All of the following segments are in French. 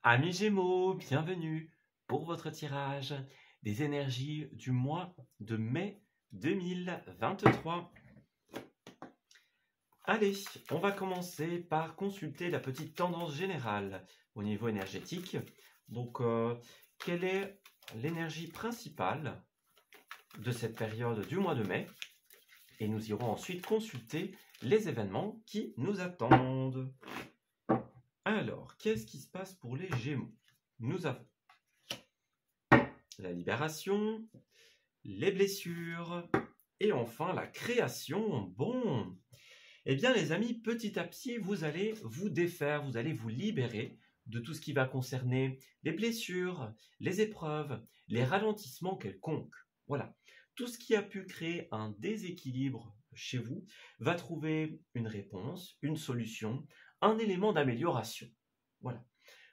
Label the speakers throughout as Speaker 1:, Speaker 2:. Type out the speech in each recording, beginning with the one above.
Speaker 1: Amis Gémeaux, bienvenue pour votre tirage des énergies du mois de mai 2023. Allez, on va commencer par consulter la petite tendance générale au niveau énergétique. Donc, quelle est l'énergie principale de cette période du mois de mai? Et nous irons ensuite consulter les événements qui nous attendent. Alors, qu'est-ce qui se passe pour les Gémeaux? Nous avons la libération, les blessures et enfin la création. Bon, eh bien les amis, petit à petit, vous allez vous défaire, vous allez vous libérer de tout ce qui va concerner les blessures, les épreuves, les ralentissements quelconques. Voilà, tout ce qui a pu créer un déséquilibre chez vous va trouver une réponse, une solution, un élément d'amélioration. Voilà.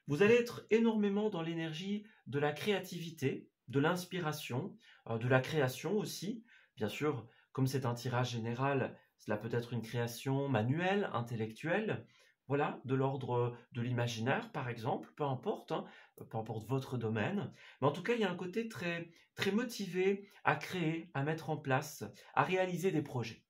Speaker 1: Vous allez être énormément dans l'énergie de la créativité, de l'inspiration, de la création aussi. Bien sûr, comme c'est un tirage général, cela peut être une création manuelle, intellectuelle, voilà, de l'ordre de l'imaginaire par exemple, peu importe, hein, peu importe votre domaine. Mais en tout cas, il y a un côté très, très motivé à créer, à mettre en place, à réaliser des projets.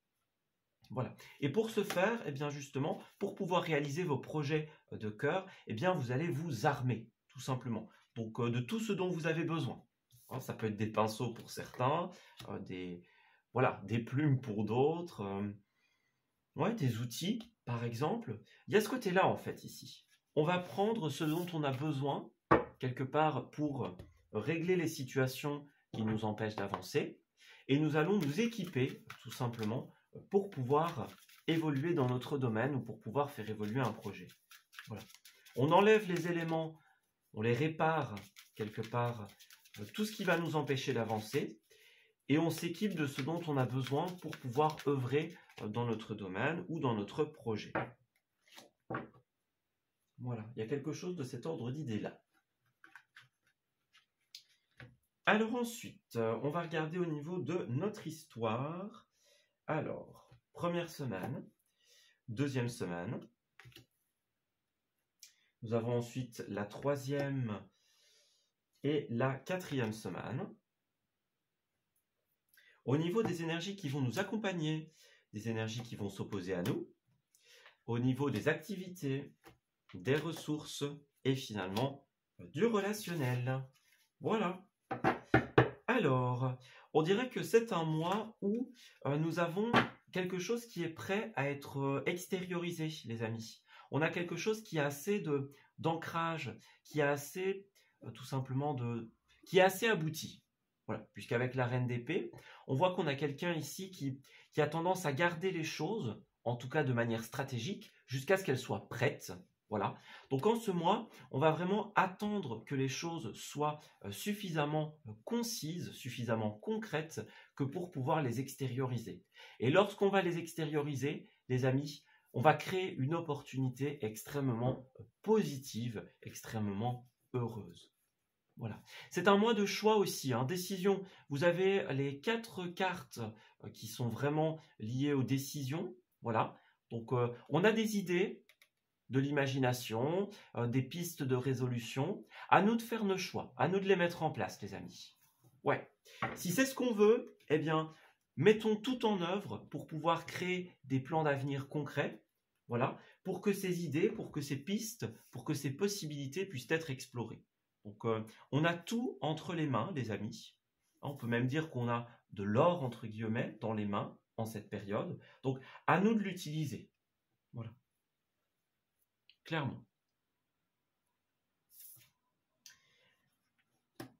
Speaker 1: Voilà. Et pour ce faire, eh bien justement, pour pouvoir réaliser vos projets de cœur, eh bien vous allez vous armer, tout simplement. Donc de tout ce dont vous avez besoin. Hein, ça peut être des pinceaux pour certains, des plumes pour d'autres, ouais, des outils, par exemple. Il y a ce côté-là, en fait, ici. On va prendre ce dont on a besoin, quelque part, pour régler les situations qui nous empêchent d'avancer. Et nous allons nous équiper, tout simplement, pour pouvoir évoluer dans notre domaine ou pour pouvoir faire évoluer un projet. Voilà. On enlève les éléments, on les répare quelque part, tout ce qui va nous empêcher d'avancer, et on s'équipe de ce dont on a besoin pour pouvoir œuvrer dans notre domaine ou dans notre projet. Voilà, il y a quelque chose de cet ordre d'idée-là. Alors ensuite, on va regarder au niveau de notre histoire. Alors, première semaine, deuxième semaine. Nous avons ensuite la troisième et la quatrième semaine. Au niveau des énergies qui vont nous accompagner, des énergies qui vont s'opposer à nous, au niveau des activités, des ressources et finalement du relationnel. Voilà. Alors, on dirait que c'est un mois où nous avons quelque chose qui est prêt à être extériorisé, les amis. On a quelque chose qui a assez d'ancrage, qui a assez, tout simplement, qui est assez abouti. Voilà, puisqu'avec la reine d'épée, on voit qu'on a quelqu'un ici qui a tendance à garder les choses, en tout cas de manière stratégique, jusqu'à ce qu'elles soient prêtes. Voilà. Donc en ce mois, on va vraiment attendre que les choses soient suffisamment concises, suffisamment concrètes, que pour pouvoir les extérioriser. Et lorsqu'on va les extérioriser, les amis, on va créer une opportunité extrêmement positive, extrêmement heureuse. Voilà. C'est un mois de choix aussi, hein, décision. Vous avez les 4 cartes qui sont vraiment liées aux décisions. Voilà. Donc on a des idées, de l'imagination, des pistes de résolution. À nous de faire nos choix, à nous de les mettre en place, les amis. Ouais. Si c'est ce qu'on veut, eh bien, mettons tout en œuvre pour pouvoir créer des plans d'avenir concrets. Voilà. Pour que ces idées, pour que ces pistes, pour que ces possibilités puissent être explorées. Donc, on a tout entre les mains, les amis. On peut même dire qu'on a de l'or, entre guillemets, dans les mains en cette période. Donc, à nous de l'utiliser. Voilà. Clairement.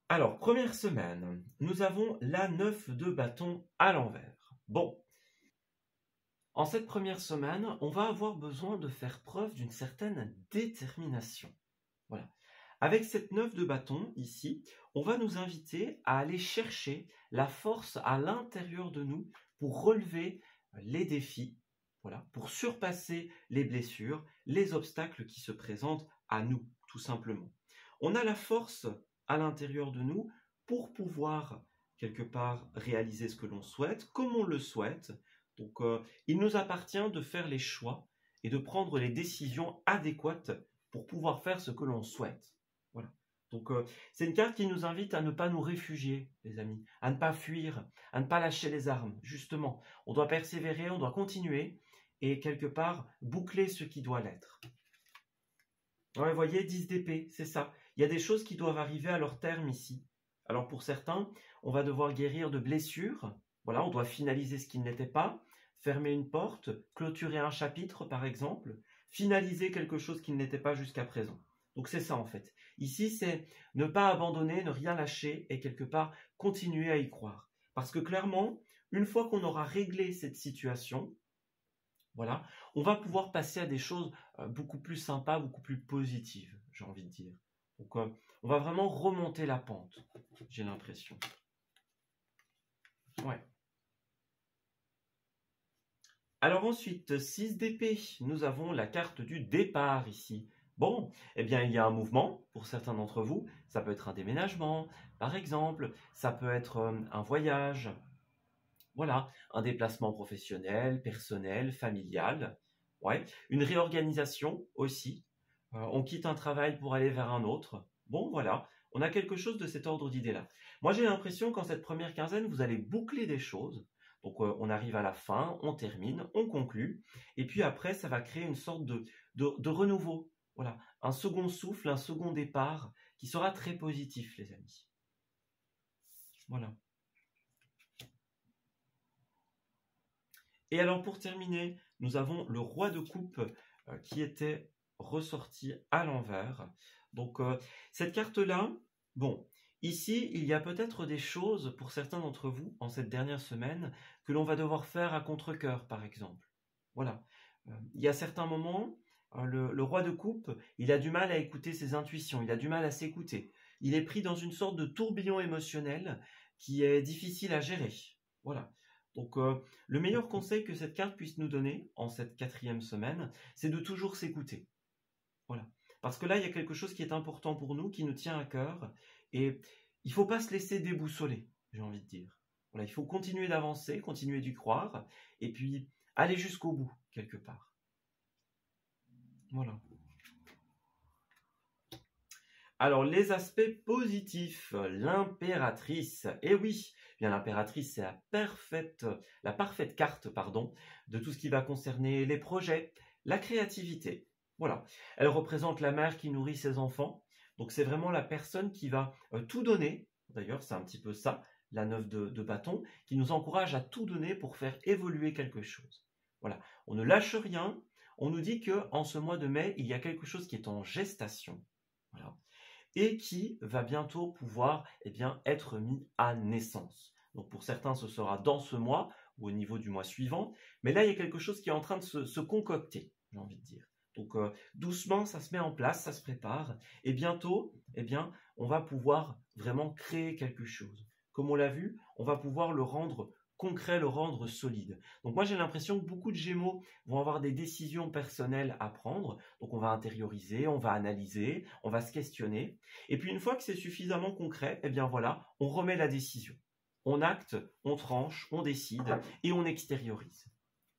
Speaker 1: Alors, première semaine, nous avons la 9 de bâton à l'envers. Bon, en cette première semaine, on va avoir besoin de faire preuve d'une certaine détermination. Voilà. Avec cette 9 de bâton, ici, on va nous inviter à aller chercher la force à l'intérieur de nous pour relever les défis, voilà, pour surpasser les blessures, les obstacles qui se présentent à nous, tout simplement. On a la force à l'intérieur de nous pour pouvoir, quelque part, réaliser ce que l'on souhaite, comme on le souhaite. Donc, il nous appartient de faire les choix et de prendre les décisions adéquates pour pouvoir faire ce que l'on souhaite. Voilà. Donc, c'est une carte qui nous invite à ne pas nous réfugier, les amis, à ne pas fuir, à ne pas lâcher les armes, justement. On doit persévérer, on doit continuer et quelque part boucler ce qui doit l'être. Ouais, vous voyez, 10 d'épée, c'est ça. Il y a des choses qui doivent arriver à leur terme ici. Alors pour certains, on va devoir guérir de blessures. Voilà, on doit finaliser ce qui ne l'était pas, fermer une porte, clôturer un chapitre par exemple, finaliser quelque chose qui ne l'était pas jusqu'à présent. Donc c'est ça en fait. Ici, c'est ne pas abandonner, ne rien lâcher et quelque part continuer à y croire. Parce que clairement, une fois qu'on aura réglé cette situation, voilà, on va pouvoir passer à des choses beaucoup plus sympas, beaucoup plus positives, j'ai envie de dire. Donc, on va vraiment remonter la pente, j'ai l'impression. Ouais. Alors ensuite, 6 d'épée, nous avons la carte du départ ici. Bon, eh bien il y a un mouvement pour certains d'entre vous. Ça peut être un déménagement, par exemple. Ça peut être un voyage. Voilà, un déplacement professionnel, personnel, familial. Ouais, une réorganisation aussi. On quitte un travail pour aller vers un autre. Bon, voilà, on a quelque chose de cet ordre d'idée-là. Moi, j'ai l'impression qu'en cette première quinzaine, vous allez boucler des choses. Donc, on arrive à la fin, on termine, on conclut. Et puis après, ça va créer une sorte de renouveau. Voilà, un second souffle, un second départ qui sera très positif, les amis. Voilà. Et alors pour terminer, nous avons le roi de coupe qui était ressorti à l'envers. Donc cette carte-là, bon, ici il y a peut-être des choses pour certains d'entre vous en cette dernière semaine que l'on va devoir faire à contre-cœur par exemple. Voilà. Il y a certains moments, le roi de coupe, il a du mal à écouter ses intuitions, il a du mal à s'écouter. Il est pris dans une sorte de tourbillon émotionnel qui est difficile à gérer. Voilà. Donc, le meilleur conseil que cette carte puisse nous donner en cette 4e semaine, c'est de toujours s'écouter. Voilà. Parce que là, il y a quelque chose qui est important pour nous, qui nous tient à cœur, et il ne faut pas se laisser déboussoler, j'ai envie de dire. Voilà, il faut continuer d'avancer, continuer d'y croire, et puis aller jusqu'au bout, quelque part. Voilà. Alors, les aspects positifs, l'impératrice. Eh oui, bien l'impératrice, c'est la parfaite carte, pardon, de tout ce qui va concerner les projets, la créativité. Voilà. Elle représente la mère qui nourrit ses enfants. Donc, c'est vraiment la personne qui va tout donner. D'ailleurs, c'est un petit peu ça, la 9 de bâton, qui nous encourage à tout donner pour faire évoluer quelque chose. Voilà. On ne lâche rien. On nous dit qu'en ce mois de mai, il y a quelque chose qui est en gestation. Voilà. Et qui va bientôt pouvoir être mis à naissance. Donc pour certains, ce sera dans ce mois ou au niveau du mois suivant. Mais là, il y a quelque chose qui est en train de se concocter, j'ai envie de dire. Donc doucement, ça se met en place, ça se prépare. Et bientôt, on va pouvoir vraiment créer quelque chose. Comme on l'a vu, on va pouvoir le rendre concret, le rendre solide. Donc moi j'ai l'impression que beaucoup de Gémeaux vont avoir des décisions personnelles à prendre. Donc on va intérioriser, on va analyser, on va se questionner. Et puis une fois que c'est suffisamment concret, voilà, on remet la décision. On acte, on tranche, on décide et on extériorise.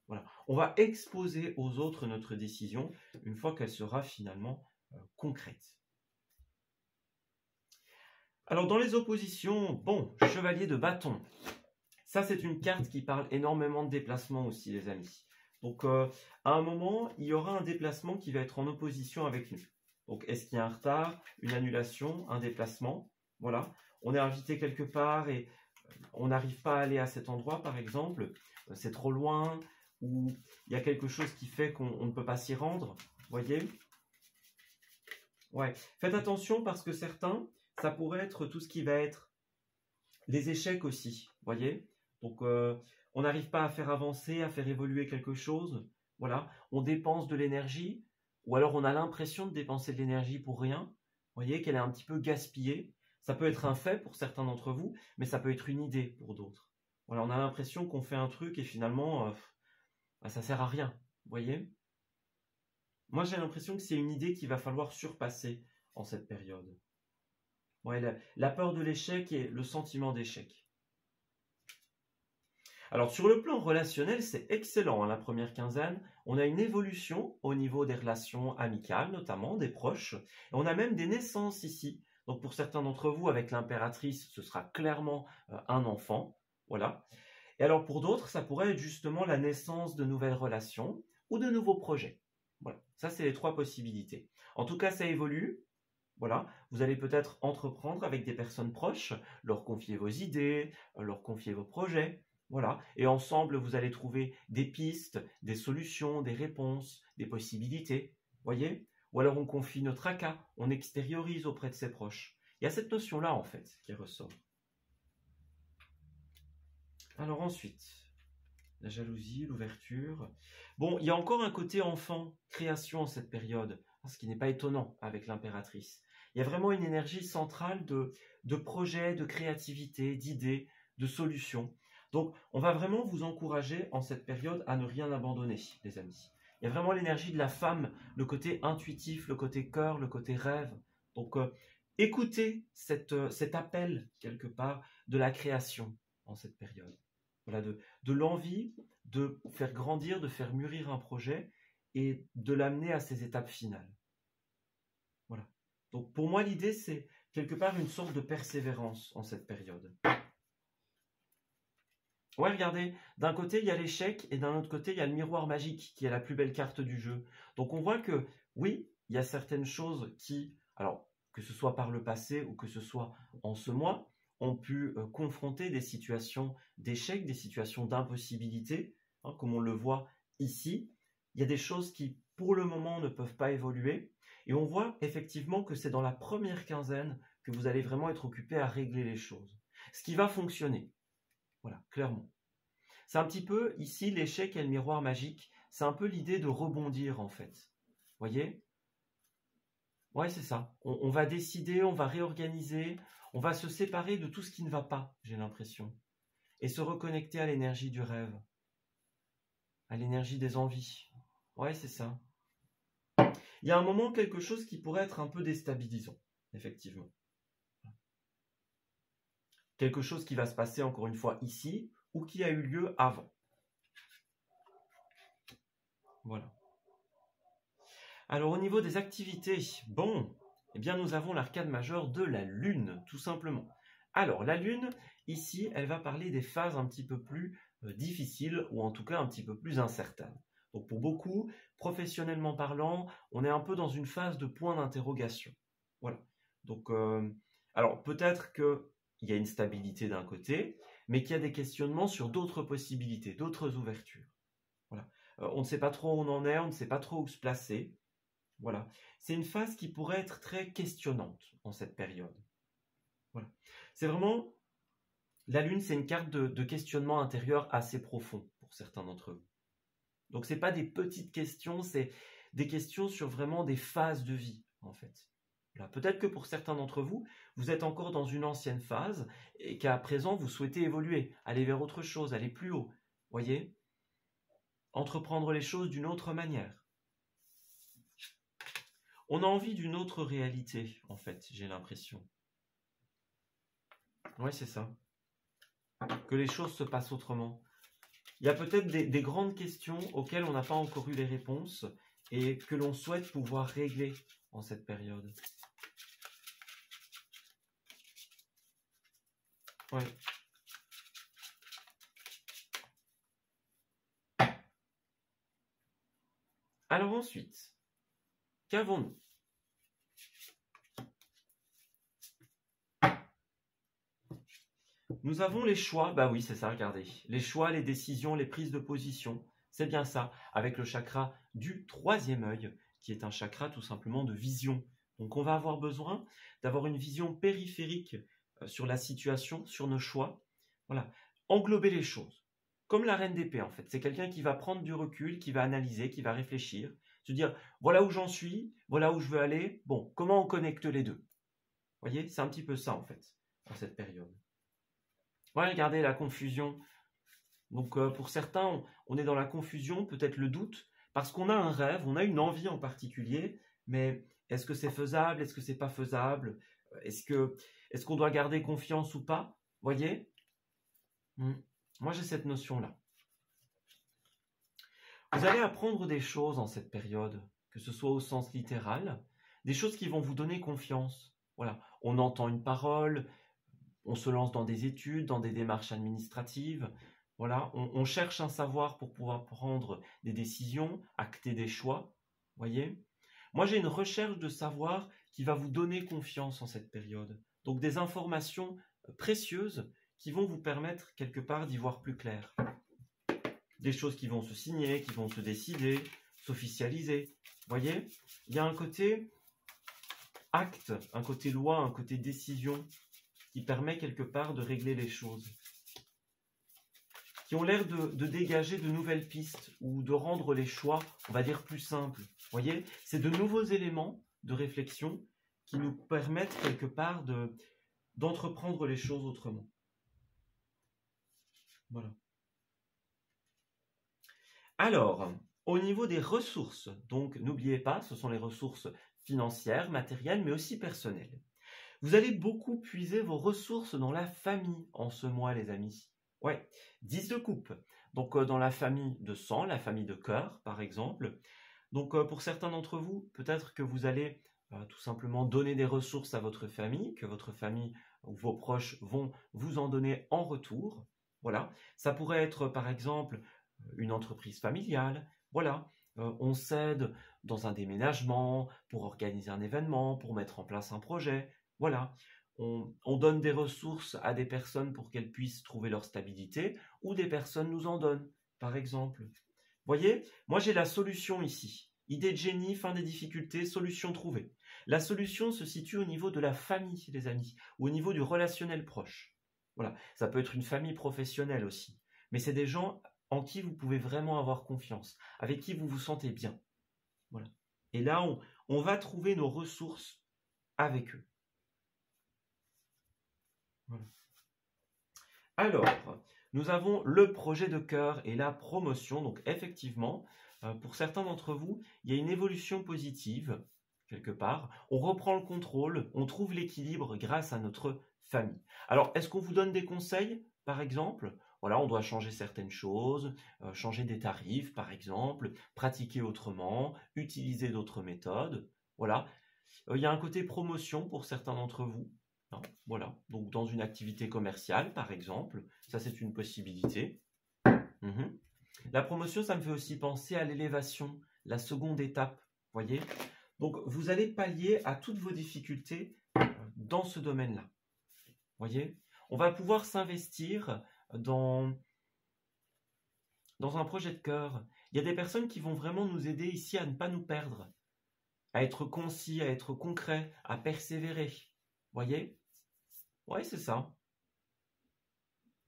Speaker 1: Voilà. On va exposer aux autres notre décision une fois qu'elle sera finalement concrète. Alors dans les oppositions, bon, chevalier de bâton. Ça, c'est une carte qui parle énormément de déplacement aussi, les amis. Donc, à un moment, il y aura un déplacement qui va être en opposition avec nous. Donc, est-ce qu'il y a un retard, une annulation, un déplacement? Voilà. On est invité quelque part et on n'arrive pas à aller à cet endroit, par exemple. C'est trop loin ou il y a quelque chose qui fait qu'on ne peut pas s'y rendre. Vous voyez? Ouais. Faites attention parce que certains, ça pourrait être tout ce qui va être les échecs aussi. Vous voyez? Donc, on n'arrive pas à faire avancer, à faire évoluer quelque chose. Voilà, on dépense de l'énergie, ou alors on a l'impression de dépenser de l'énergie pour rien. Vous voyez qu'elle est un petit peu gaspillée. Ça peut être un fait pour certains d'entre vous, mais ça peut être une idée pour d'autres. Voilà, on a l'impression qu'on fait un truc et finalement, ça sert à rien. Vous voyez? Moi, j'ai l'impression que c'est une idée qu'il va falloir surpasser en cette période. Ouais, la peur de l'échec et le sentiment d'échec. Alors sur le plan relationnel, c'est excellent, hein, la première quinzaine. On a une évolution au niveau des relations amicales, notamment des proches. Et on a même des naissances ici. Donc pour certains d'entre vous, avec l'impératrice, ce sera clairement un enfant. Voilà. Et alors pour d'autres, ça pourrait être justement la naissance de nouvelles relations ou de nouveaux projets. Voilà. Ça, c'est les trois possibilités. En tout cas, ça évolue. Voilà, vous allez peut-être entreprendre avec des personnes proches, leur confier vos idées, leur confier vos projets, voilà. Et ensemble, vous allez trouver des pistes, des solutions, des réponses, des possibilités, voyez? Ou alors on confie notre tracas, on extériorise auprès de ses proches. Il y a cette notion-là, en fait, qui ressort. Alors ensuite, la jalousie, l'ouverture. Bon, il y a encore un côté enfant, création en cette période, ce qui n'est pas étonnant avec l'impératrice. Il y a vraiment une énergie centrale de projets, de créativité, d'idées, de solutions. Donc, on va vraiment vous encourager en cette période à ne rien abandonner, les amis. Il y a vraiment l'énergie de la femme, le côté intuitif, le côté cœur, le côté rêve. Donc, écoutez cet appel, quelque part, de la création en cette période. Voilà, de l'envie de faire grandir, de faire mûrir un projet et de l'amener à ses étapes finales. Voilà. Donc pour moi, l'idée, c'est quelque part une sorte de persévérance en cette période. Ouais, regardez, d'un côté, il y a l'échec et d'un autre côté, il y a le miroir magique qui est la plus belle carte du jeu. Donc on voit que, oui, il y a certaines choses qui, alors que ce soit par le passé ou que ce soit en ce mois, ont pu confronter des situations d'échec, des situations d'impossibilité, hein, comme on le voit ici. Il y a des choses qui, pour le moment, ne peuvent pas évoluer. Et on voit effectivement que c'est dans la première quinzaine que vous allez vraiment être occupé à régler les choses. Ce qui va fonctionner. Voilà, clairement. C'est un petit peu, ici, l'échec et le miroir magique, c'est un peu l'idée de rebondir, en fait. Voyez? Ouais, c'est ça. On va décider, on va réorganiser, on va se séparer de tout ce qui ne va pas, j'ai l'impression. Et se reconnecter à l'énergie du rêve, à l'énergie des envies. Ouais, c'est ça. Il y a un moment, quelque chose qui pourrait être un peu déstabilisant, effectivement. Quelque chose qui va se passer, encore une fois, ici, ou qui a eu lieu avant. Voilà. Alors, au niveau des activités, bon, eh bien, nous avons l'arcade majeure de la Lune, tout simplement. Alors, la Lune, ici, elle va parler des phases un petit peu plus difficiles, ou en tout cas un petit peu plus incertaines. Donc, pour beaucoup, professionnellement parlant, on est un peu dans une phase de point d'interrogation. Voilà. Donc, alors, peut-être qu'il y a une stabilité d'un côté, mais qu'il y a des questionnements sur d'autres possibilités, d'autres ouvertures. Voilà. On ne sait pas trop où on en est, on ne sait pas trop où se placer. Voilà. C'est une phase qui pourrait être très questionnante en cette période. Voilà. C'est vraiment, la Lune, c'est une carte de questionnement intérieur assez profond pour certains d'entre vous. Donc, ce n'est pas des petites questions, c'est des questions sur vraiment des phases de vie, en fait. Voilà. Peut-être que pour certains d'entre vous, vous êtes encore dans une ancienne phase et qu'à présent, vous souhaitez évoluer, aller vers autre chose, aller plus haut. Voyez ? Entreprendre les choses d'une autre manière. On a envie d'une autre réalité, en fait, j'ai l'impression. Oui, c'est ça. Que les choses se passent autrement. Il y a peut-être des grandes questions auxquelles on n'a pas encore eu les réponses et que l'on souhaite pouvoir régler en cette période. Ouais. Alors ensuite, qu'avons-nous ? Nous avons les choix, bah oui, c'est ça, regardez. Les choix, les décisions, les prises de position, c'est bien ça, avec le chakra du troisième œil, qui est un chakra tout simplement de vision. Donc on va avoir besoin d'avoir une vision périphérique sur la situation, sur nos choix. Voilà, englober les choses. Comme la reine d'épée en fait, c'est quelqu'un qui va prendre du recul, qui va analyser, qui va réfléchir, se dire voilà où j'en suis, voilà où je veux aller, bon, comment on connecte les deux. Vous voyez, c'est un petit peu ça en fait, en cette période. Ouais, regardez la confusion. Donc pour certains, on est dans la confusion, peut-être le doute, parce qu'on a un rêve, on a une envie en particulier, mais est-ce que c'est faisable, est-ce que c'est pas faisable, est-ce qu'on doit garder confiance ou pas, voyez? Moi, j'ai cette notion-là. Vous allez apprendre des choses en cette période, que ce soit au sens littéral, des choses qui vont vous donner confiance. Voilà, on entend une parole, on se lance dans des études, dans des démarches administratives. Voilà, on cherche un savoir pour pouvoir prendre des décisions, acter des choix. Voyez? Moi, j'ai une recherche de savoir qui va vous donner confiance en cette période. Donc, des informations précieuses qui vont vous permettre quelque part d'y voir plus clair. Des choses qui vont se signer, qui vont se décider, s'officialiser. Voyez? Il y a un côté acte, un côté loi, un côté décision qui permet quelque part de régler les choses, qui ont l'air de dégager de nouvelles pistes ou de rendre les choix, on va dire, plus simples. Vous voyez, c'est de nouveaux éléments de réflexion qui nous permettent quelque part d'entreprendre les choses autrement. Voilà. Alors, au niveau des ressources, donc n'oubliez pas, ce sont les ressources financières, matérielles, mais aussi personnelles. Vous allez beaucoup puiser vos ressources dans la famille en ce mois, les amis. Ouais, 10 de coupe. Donc, dans la famille de sang, la famille de cœur, par exemple. Donc, pour certains d'entre vous, peut-être que vous allez tout simplement donner des ressources à votre famille, que votre famille ou vos proches vont vous en donner en retour. Voilà. Ça pourrait être, par exemple, une entreprise familiale. Voilà. On s'aide dans un déménagement, pour organiser un événement, pour mettre en place un projet. Voilà, on donne des ressources à des personnes pour qu'elles puissent trouver leur stabilité, ou des personnes nous en donnent, par exemple. Voyez, moi j'ai la solution ici. Idée de génie, fin des difficultés, solution trouvée. La solution se situe au niveau de la famille, les amis, ou au niveau du relationnel proche. Voilà, ça peut être une famille professionnelle aussi. Mais c'est des gens en qui vous pouvez vraiment avoir confiance, avec qui vous vous sentez bien. Voilà. Et là, on va trouver nos ressources avec eux. Voilà. Alors, nous avons le projet de cœur et la promotion. Donc, effectivement, pour certains d'entre vous, il y a une évolution positive, quelque part. On reprend le contrôle, on trouve l'équilibre grâce à notre famille. Alors, est-ce qu'on vous donne des conseils, par exemple? Voilà, on doit changer certaines choses, changer des tarifs, par exemple, pratiquer autrement, utiliser d'autres méthodes. Voilà. Il y a un côté promotion pour certains d'entre vous. Non, voilà, donc dans une activité commerciale, par exemple, ça c'est une possibilité. La promotion, ça me fait aussi penser à l'élévation, la seconde étape, voyez. Donc vous allez pallier à toutes vos difficultés dans ce domaine-là, voyez. On va pouvoir s'investir dans un projet de cœur. Il y a des personnes qui vont vraiment nous aider ici à ne pas nous perdre, à être concis, à être concret, à persévérer, voyez. Ouais, c'est ça.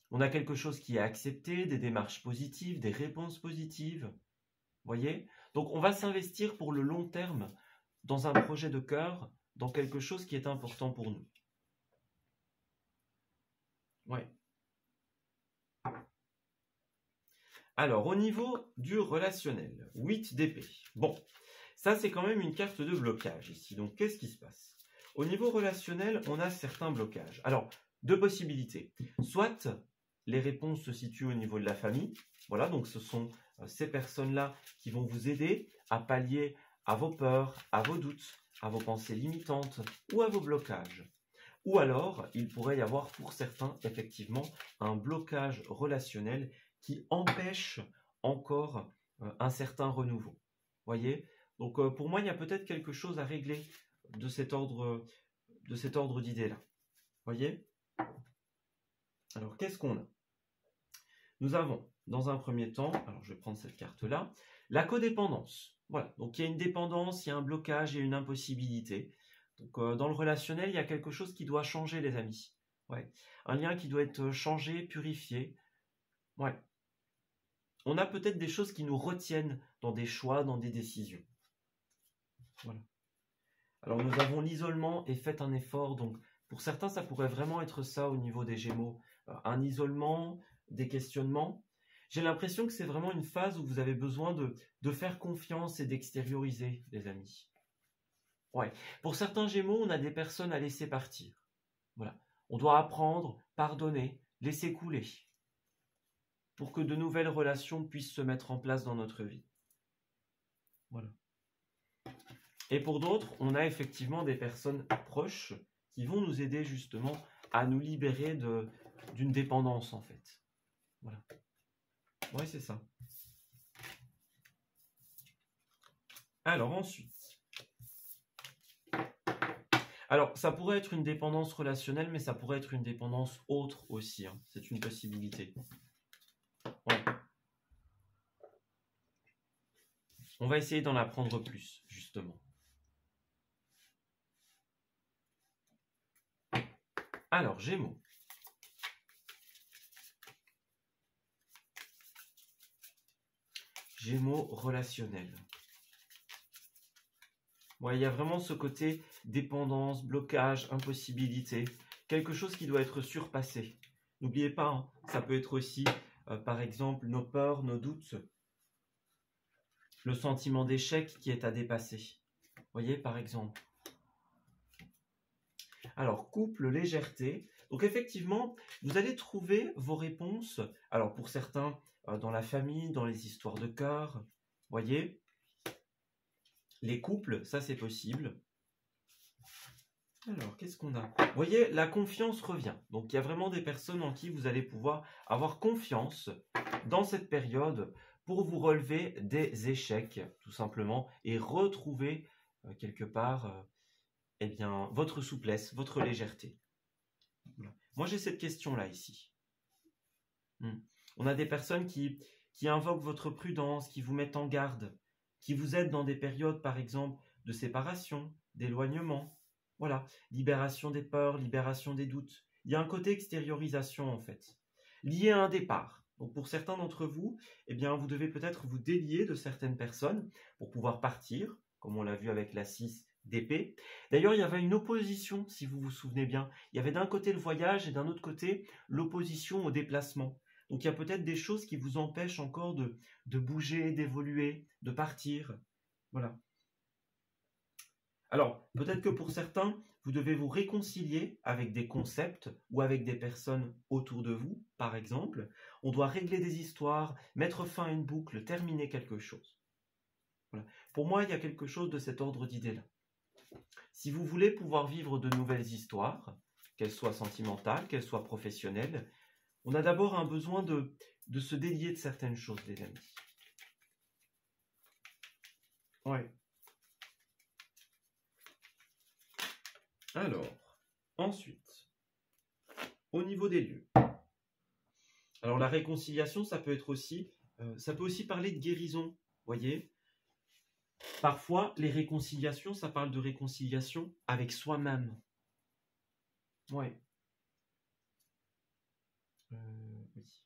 Speaker 1: On a quelque chose qui est accepté, des démarches positives, des réponses positives. Voyez? Donc, on va s'investir pour le long terme dans un projet de cœur, dans quelque chose qui est important pour nous. Ouais. Alors, au niveau du relationnel, 8 d'épée. Bon, ça, c'est quand même une carte de blocage ici. Donc, qu'est-ce qui se passe? Au niveau relationnel, on a certains blocages. Alors, deux possibilités. Soit les réponses se situent au niveau de la famille. Voilà, donc ce sont ces personnes-là qui vont vous aider à pallier à vos peurs, à vos doutes, à vos pensées limitantes ou à vos blocages. Ou alors, il pourrait y avoir pour certains, effectivement, un blocage relationnel qui empêche encore un certain renouveau. Voyez? Donc, pour moi, il y a peut-être quelque chose à régler de cet ordre d'idées-là. Voyez? Alors, qu'est-ce qu'on a? Nous avons, dans un premier temps, alors je vais prendre cette carte-là, la codépendance. Voilà, donc il y a une dépendance, il y a un blocage, il y a une impossibilité. Donc, dans le relationnel, il y a quelque chose qui doit changer, les amis. Ouais. Un lien qui doit être changé, purifié. Ouais. On a peut-être des choses qui nous retiennent dans des choix, dans des décisions. Voilà. Alors, nous avons l'isolement et faites un effort. Donc, pour certains, ça pourrait vraiment être ça au niveau des Gémeaux. Un isolement, des questionnements. J'ai l'impression que c'est vraiment une phase où vous avez besoin de faire confiance et d'extérioriser, les amis. Ouais. Pour certains Gémeaux, on a des personnes à laisser partir. Voilà. On doit apprendre, pardonner, laisser couler. pour que de nouvelles relations puissent se mettre en place dans notre vie. Voilà. Et pour d'autres, on a effectivement des personnes proches qui vont nous aider justement à nous libérer d'une dépendance en fait. Voilà. Oui, c'est ça. Alors ensuite, alors ça pourrait être une dépendance relationnelle, mais ça pourrait être une dépendance autre aussi. Hein. C'est une possibilité. Ouais. On va essayer d'en apprendre plus, justement. Alors, Gémeaux. Gémeaux relationnel. Ouais, il y a vraiment ce côté dépendance, blocage, impossibilité. Quelque chose qui doit être surpassé. N'oubliez pas, hein, ça peut être aussi, par exemple, nos peurs, nos doutes. Le sentiment d'échec qui est à dépasser. Vous voyez, par exemple. Alors, couple, légèreté. Donc, effectivement, vous allez trouver vos réponses. Alors, pour certains, dans la famille, dans les histoires de cœur. Vous voyez, les couples, ça, c'est possible. Alors, qu'est-ce qu'on a? Vous voyez, la confiance revient. Donc, il y a vraiment des personnes en qui vous allez pouvoir avoir confiance dans cette période pour vous relever des échecs, tout simplement, et retrouver quelque part eh bien, votre souplesse, votre légèreté. Voilà. Moi, j'ai cette question-là ici. On a des personnes qui invoquent votre prudence, qui vous mettent en garde, qui vous aident dans des périodes, par exemple, de séparation, d'éloignement. Voilà, libération des peurs, libération des doutes. Il y a un côté extériorisation, en fait, lié à un départ. Donc, pour certains d'entre vous, eh bien, vous devez peut-être vous délier de certaines personnes pour pouvoir partir, comme on l'a vu avec la 6 d'épée. D'ailleurs, il y avait une opposition, si vous vous souvenez bien. Il y avait d'un côté le voyage et d'un autre côté l'opposition au déplacement. Donc, il y a peut-être des choses qui vous empêchent encore de bouger, d'évoluer, de partir. Voilà. Alors, peut-être que pour certains, vous devez vous réconcilier avec des concepts ou avec des personnes autour de vous, par exemple. On doit régler des histoires, mettre fin à une boucle, terminer quelque chose. Voilà. Pour moi, il y a quelque chose de cet ordre d'idées-là. Si vous voulez pouvoir vivre de nouvelles histoires, qu'elles soient sentimentales, qu'elles soient professionnelles, on a d'abord un besoin de se délier de certaines choses, les amis. Ouais. Alors, ensuite, au niveau des lieux. Alors, la réconciliation, ça peut être aussi, ça peut aussi parler de guérison, voyez. Parfois, les réconciliations, ça parle de réconciliation avec soi-même. Ouais. Oui.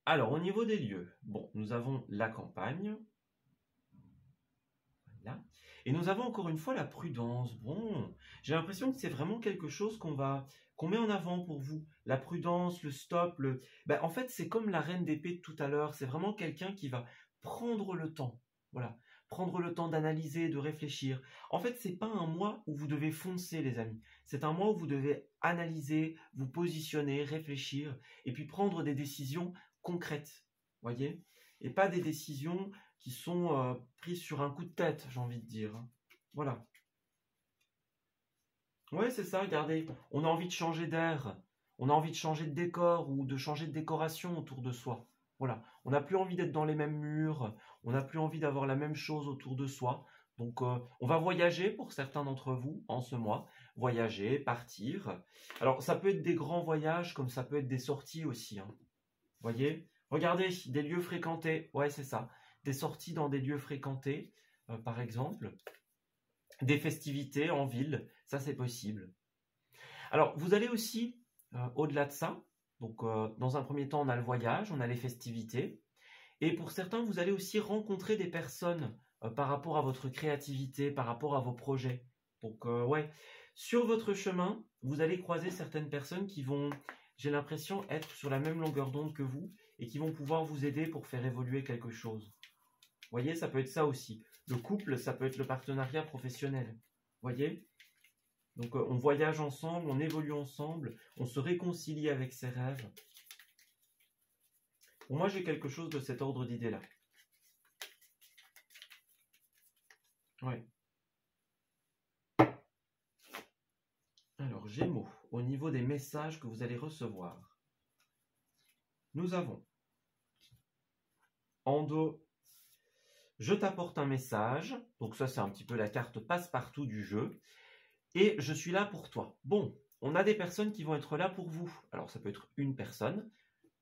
Speaker 1: Alors, au niveau des lieux, bon, nous avons la campagne. Voilà. Et nous avons encore une fois la prudence. Bon, j'ai l'impression que c'est vraiment quelque chose qu'on met en avant pour vous. La prudence, le stop, en fait, c'est comme la reine d'épée de tout à l'heure. C'est vraiment quelqu'un qui va prendre le temps. Voilà. Prendre le temps d'analyser, de réfléchir. En fait, c'est pas un mois où vous devez foncer, les amis. C'est un mois où vous devez analyser, vous positionner, réfléchir, et puis prendre des décisions concrètes. Voyez? Et pas des décisions qui sont prises sur un coup de tête, j'ai envie de dire. Voilà. Ouais, c'est ça, regardez. On a envie de changer d'air. On a envie de changer de décor ou de changer de décoration autour de soi. Voilà. On n'a plus envie d'être dans les mêmes murs. On n'a plus envie d'avoir la même chose autour de soi. Donc, on va voyager pour certains d'entre vous en ce mois. Voyager, partir. Alors, ça peut être des grands voyages comme ça peut être des sorties aussi. Hein. Voyez? Regardez, des lieux fréquentés. Ouais, c'est ça. Des sorties dans des lieux fréquentés, par exemple. Des festivités en ville, ça c'est possible. Alors, vous allez aussi, au-delà de ça, donc dans un premier temps, on a le voyage, on a les festivités. Et pour certains, vous allez aussi rencontrer des personnes par rapport à votre créativité, par rapport à vos projets. Donc, ouais, sur votre chemin, vous allez croiser certaines personnes qui vont, j'ai l'impression, être sur la même longueur d'onde que vous et qui vont pouvoir vous aider pour faire évoluer quelque chose. Vous voyez, ça peut être ça aussi. Le couple, ça peut être le partenariat professionnel. Vous voyez? Donc, on voyage ensemble, on évolue ensemble, on se réconcilie avec ses rêves. Pour moi, j'ai quelque chose de cet ordre d'idée-là. Ouais. Alors, Gémeaux, au niveau des messages que vous allez recevoir, nous avons en dos, je t'apporte un message. Donc ça, c'est un petit peu la carte passe-partout du jeu. Et je suis là pour toi. Bon, on a des personnes qui vont être là pour vous. Alors, ça peut être une personne,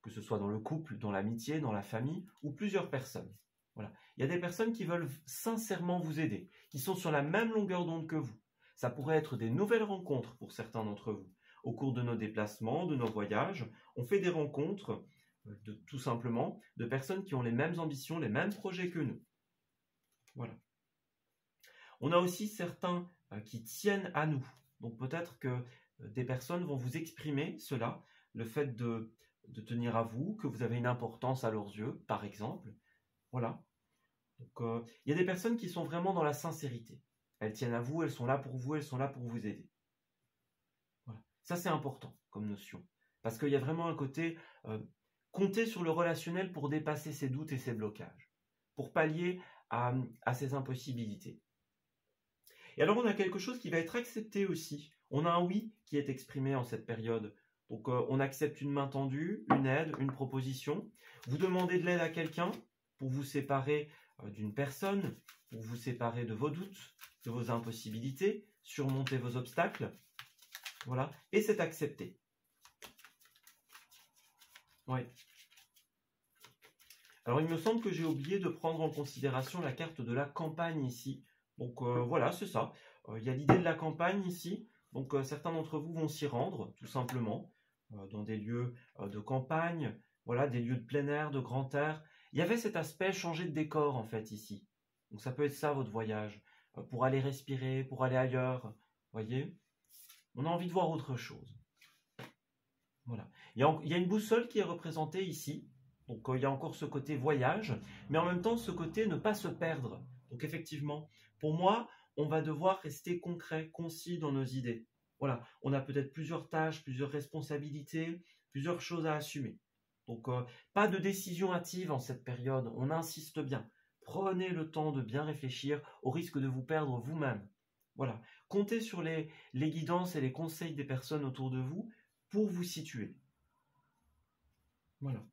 Speaker 1: que ce soit dans le couple, dans l'amitié, dans la famille, ou plusieurs personnes. Voilà. Il y a des personnes qui veulent sincèrement vous aider, qui sont sur la même longueur d'onde que vous. Ça pourrait être des nouvelles rencontres pour certains d'entre vous. Au cours de nos déplacements, de nos voyages, on fait des rencontres, tout simplement, de personnes qui ont les mêmes ambitions, les mêmes projets que nous. Voilà. On a aussi certains qui tiennent à nous. Donc peut-être que des personnes vont vous exprimer cela, le fait de tenir à vous, que vous avez une importance à leurs yeux, par exemple. Voilà. Donc il y a des personnes qui sont vraiment dans la sincérité. Elles tiennent à vous, elles sont là pour vous, elles sont là pour vous aider. Voilà. Ça, c'est important comme notion. Parce qu'il y a vraiment un côté compter sur le relationnel pour dépasser ses doutes et ses blocages, pour pallier à ces impossibilités. Et alors, on a quelque chose qui va être accepté aussi. On a un oui qui est exprimé en cette période. Donc, on accepte une main tendue, une aide, une proposition. Vous demandez de l'aide à quelqu'un pour vous séparer d'une personne, pour vous séparer de vos doutes, de vos impossibilités, surmonter vos obstacles. Voilà. Et c'est accepté. Oui. Alors, il me semble que j'ai oublié de prendre en considération la carte de la campagne ici. Donc voilà, c'est ça. Il y a l'idée de la campagne ici. Donc certains d'entre vous vont s'y rendre, tout simplement, dans des lieux de campagne, voilà, des lieux de plein air, de grand air. Il y avait cet aspect changer de décor, en fait, ici. Donc ça peut être ça, votre voyage, pour aller respirer, pour aller ailleurs. Voyez, on a envie de voir autre chose. Voilà. Il y a une boussole qui est représentée ici. Donc il y a encore ce côté voyage, mais en même temps ce côté ne pas se perdre. Donc effectivement, pour moi, on va devoir rester concret, concis dans nos idées. Voilà, on a peut-être plusieurs tâches, plusieurs responsabilités, plusieurs choses à assumer. Donc pas de décision hâtive en cette période, on insiste bien. Prenez le temps de bien réfléchir au risque de vous perdre vous-même. Voilà, comptez sur les guidances et les conseils des personnes autour de vous pour vous situer. Voilà.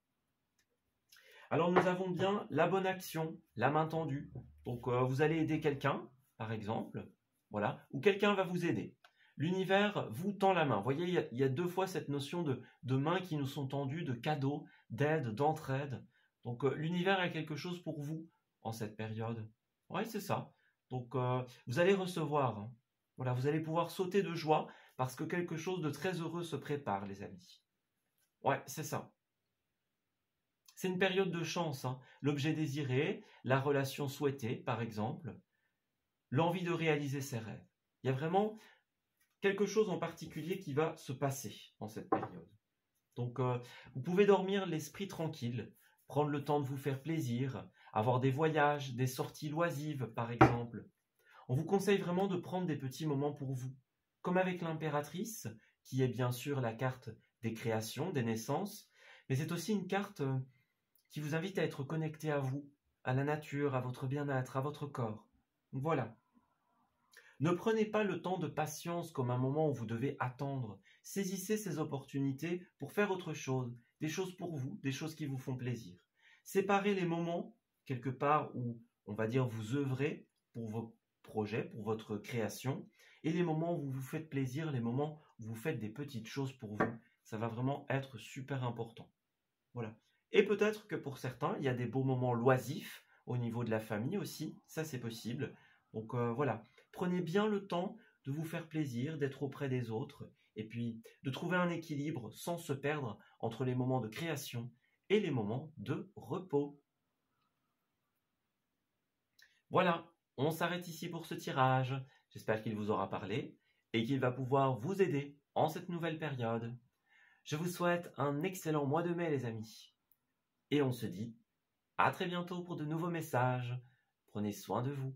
Speaker 1: Alors nous avons bien la bonne action, la main tendue. Donc vous allez aider quelqu'un, par exemple, voilà, ou quelqu'un va vous aider. L'univers vous tend la main. Vous voyez, il y a deux fois cette notion de mains qui nous sont tendues, de cadeaux, d'aide, d'entraide. Donc l'univers a quelque chose pour vous en cette période. Oui, c'est ça. Donc vous allez recevoir. Hein. Voilà, vous allez pouvoir sauter de joie parce que quelque chose de très heureux se prépare, les amis. Ouais, c'est ça. C'est une période de chance, hein. L'objet désiré, la relation souhaitée, par exemple, l'envie de réaliser ses rêves. Il y a vraiment quelque chose en particulier qui va se passer en cette période. Donc, vous pouvez dormir l'esprit tranquille, prendre le temps de vous faire plaisir, avoir des voyages, des sorties loisives, par exemple. On vous conseille vraiment de prendre des petits moments pour vous, comme avec l'impératrice, qui est bien sûr la carte des créations, des naissances, mais c'est aussi une carte qui vous invite à être connecté à vous, à la nature, à votre bien-être, à votre corps. Donc voilà. Ne prenez pas le temps de patience comme un moment où vous devez attendre. Saisissez ces opportunités pour faire autre chose, des choses pour vous, des choses qui vous font plaisir. Séparez les moments, quelque part, où, on va dire, vous œuvrez pour vos projets, pour votre création, et les moments où vous vous faites plaisir, les moments où vous faites des petites choses pour vous. Ça va vraiment être super important. Voilà. Et peut-être que pour certains, il y a des beaux moments loisifs au niveau de la famille aussi, ça c'est possible. Donc voilà, prenez bien le temps de vous faire plaisir, d'être auprès des autres, et puis de trouver un équilibre sans se perdre entre les moments de création et les moments de repos. Voilà, on s'arrête ici pour ce tirage. J'espère qu'il vous aura parlé et qu'il va pouvoir vous aider en cette nouvelle période. Je vous souhaite un excellent mois de mai, les amis. Et on se dit à très bientôt pour de nouveaux messages. Prenez soin de vous.